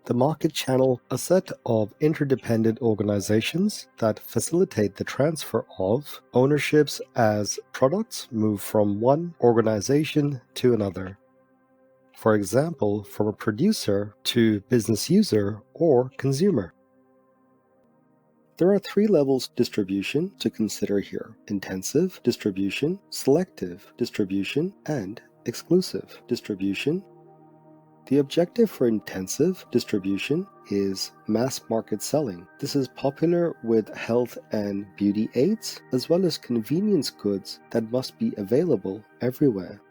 The market channel, a set of interdependent organizations that facilitate the transfer of ownerships as products move from one organization to another. For example, from a producer to business user or consumer. There are 3 levels of distribution to consider here: intensive distribution, selective distribution, and exclusive distribution. The objective for intensive distribution is mass market selling. This is popular with health and beauty aids, as well as convenience goods that must be available everywhere.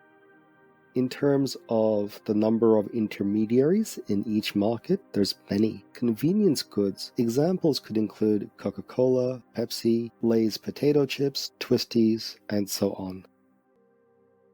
In terms of the number of intermediaries in each market, there's many. Convenience goods, examples could include Coca-Cola, Pepsi, Lay's potato chips, Twisties, and so on.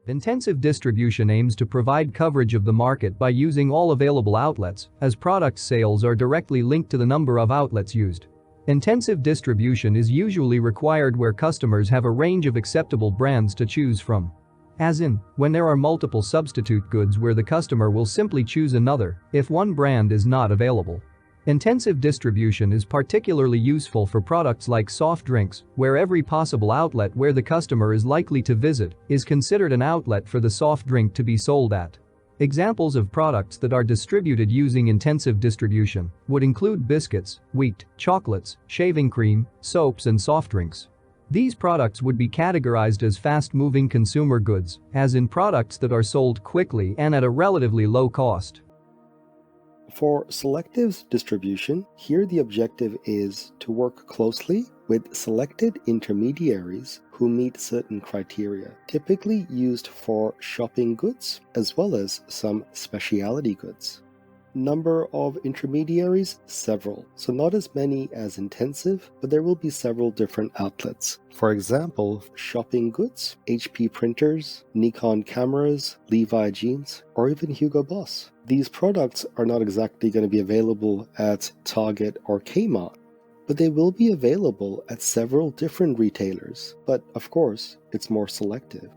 Intensive distribution aims to provide coverage of the market by using all available outlets, as product sales are directly linked to the number of outlets used. Intensive distribution is usually required where customers have a range of acceptable brands to choose from. As in, when there are multiple substitute goods where the customer will simply choose another if one brand is not available. Intensive distribution is particularly useful for products like soft drinks, where every possible outlet where the customer is likely to visit is considered an outlet for the soft drink to be sold at. Examples of products that are distributed using intensive distribution would include biscuits, wheat, chocolates, shaving cream, soaps, and soft drinks. These products would be categorized as fast-moving consumer goods, as in products that are sold quickly and at a relatively low cost. For selective distribution, here the objective is to work closely with selected intermediaries who meet certain criteria, typically used for shopping goods as well as some specialty goods. Number of intermediaries, several, so not as many as intensive, but there will be several different outlets. For example, shopping goods, HP printers, Nikon cameras, Levi jeans, or even Hugo Boss. These products are not exactly going to be available at Target or Kmart, but they will be available at several different retailers, but of course, it's more selective.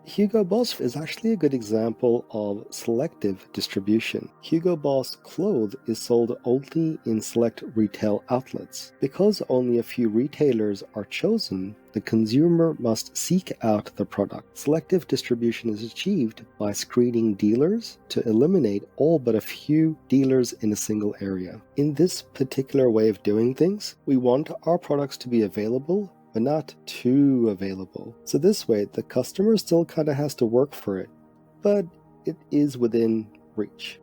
Hugo Boss is actually a good example of selective distribution. Hugo Boss clothes is sold only in select retail outlets. Because only a few retailers are chosen, the consumer must seek out the product. Selective distribution is achieved by screening dealers to eliminate all but a few dealers in a single area. In this particular way of doing things, we want our products to be available but not too available. So this way, the customer still kind of has to work for it, but it is within reach.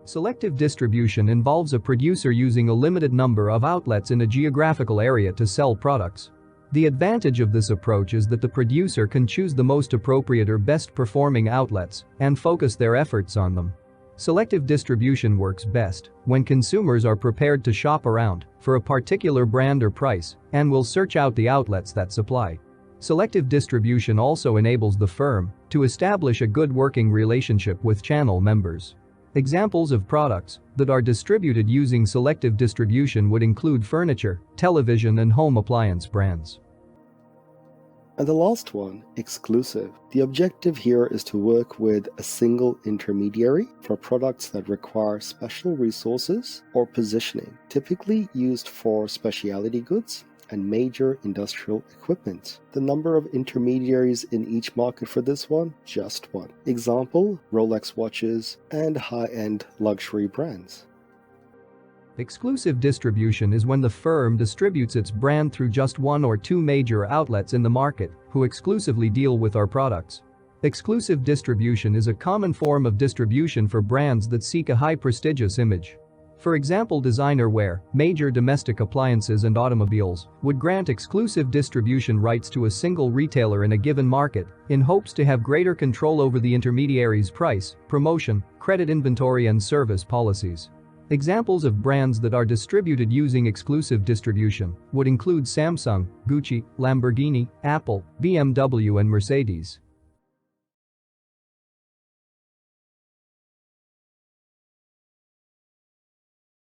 Selective distribution involves a producer using a limited number of outlets in a geographical area to sell products. The advantage of this approach is that the producer can choose the most appropriate or best performing outlets and focus their efforts on them. Selective distribution works best when consumers are prepared to shop around for a particular brand or price and will search out the outlets that supply. Selective distribution also enables the firm to establish a good working relationship with channel members. Examples of products that are distributed using selective distribution would include furniture, television, and home appliance brands. And the last one, exclusive. The objective here is to work with a single intermediary for products that require special resources or positioning, typically used for specialty goods and major industrial equipment. The number of intermediaries in each market for this one, just one. Example, Rolex watches and high-end luxury brands. Exclusive distribution is when the firm distributes its brand through just one or two major outlets in the market who exclusively deal with our products. Exclusive distribution is a common form of distribution for brands that seek a high prestigious image. For example, designer wear, major domestic appliances, and automobiles would grant exclusive distribution rights to a single retailer in a given market in hopes to have greater control over the intermediary's price, promotion, credit inventory, and service policies. Examples of brands that are distributed using exclusive distribution would include Samsung, Gucci, Lamborghini, Apple, BMW, and Mercedes.